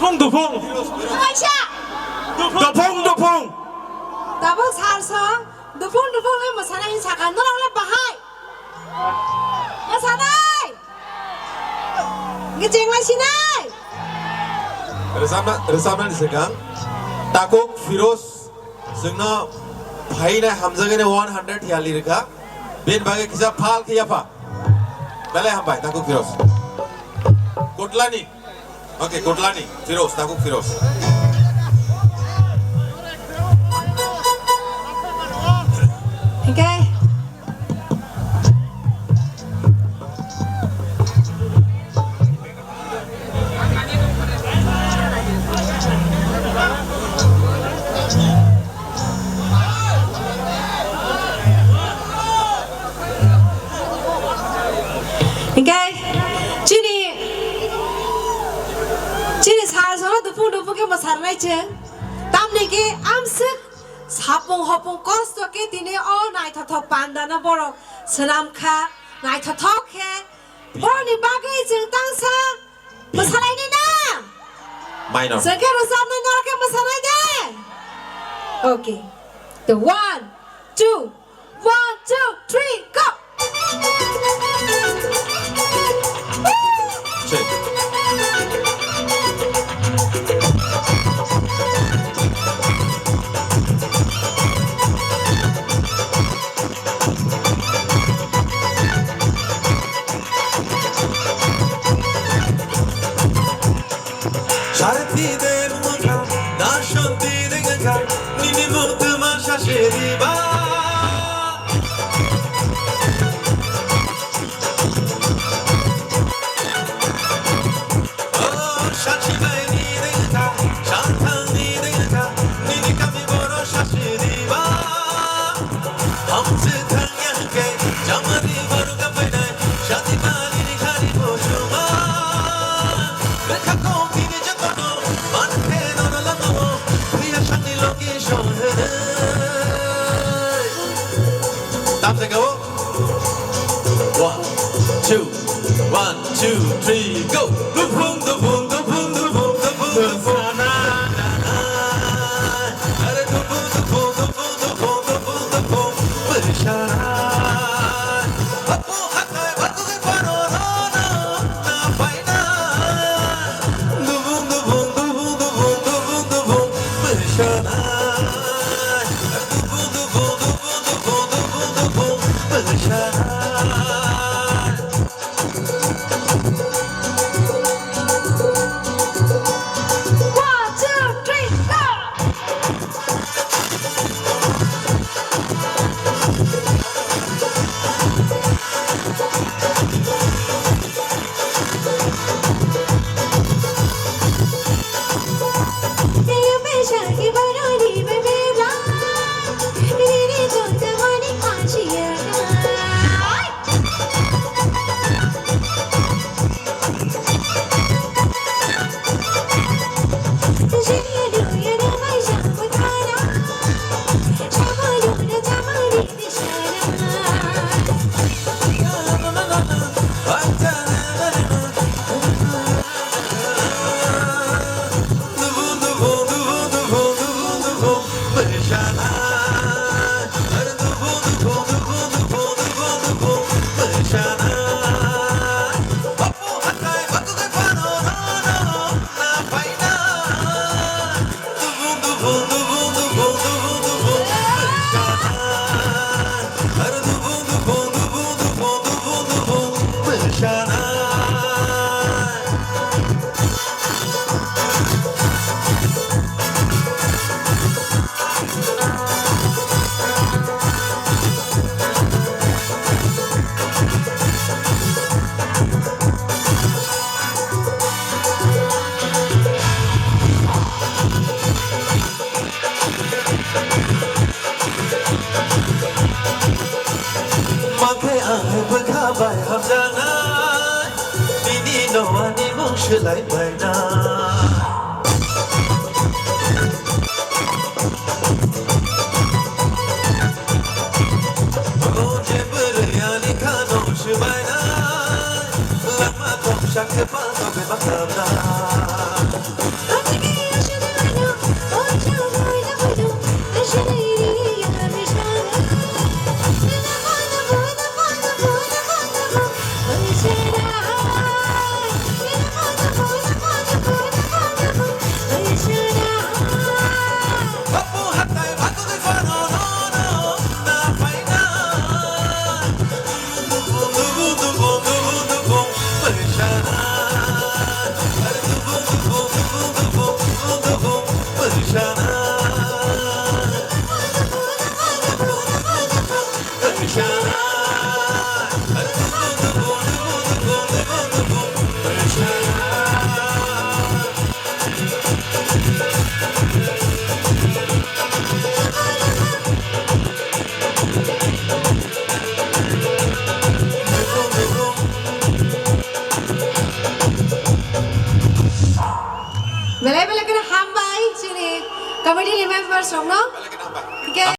두풍. 아이샤. 두풍. 나보 살서 두풍에 뭐 사나이 사간 너랑 바하이. 야 사나이. 이게 쟁라시나이. Resapna disekan takuk Firoz sengna bhai na hamzagene 100 hiali reka ben bage kisa phal khiya pa bale ham bhai takuk Firoz Kotlani okay Kotlani Firoz takuk Firoz Okay. Okay. Chini 살서 두풍게 뭐 살라이체. 담내게 암스 사뽕 허뽕 거스게 디네 all night 더 반다나 보러 스남카 나이 더 턱해. 보니 바게 정 땅사 뭐 살아이니나. minor 생겨로 삼는 너렇게 뭐 살아이게. Okay. The 1, 2, 1, 2, 3, go. Şartider muka, naşanti denga, nini mutuma şaşeriba. Oh, şaşibay ni denga, şantan ni denga, nini kami boro şaşeriba. Hamse thanyanke, jamani boro kapena, şanti mali ni khari boşuma. Rekha konti ni jakono, mante nono lamo, priya shani location. Time to go. 1, 2, 3, go. Dupung. Are dupung. Bersyarat. Aku hakai baku ke panona na paina. Dupung. Bersyarat. Dupung. Bersyarat. Bài hợp ra nai, mini no ani mong sẽ lại bài na. Cô chế bự ani kano sẽ bài na, lama tom shak ke pa to be bakar na. Belai belai kena hambai sini. Committee members, no? Balik kita hambai. Okay.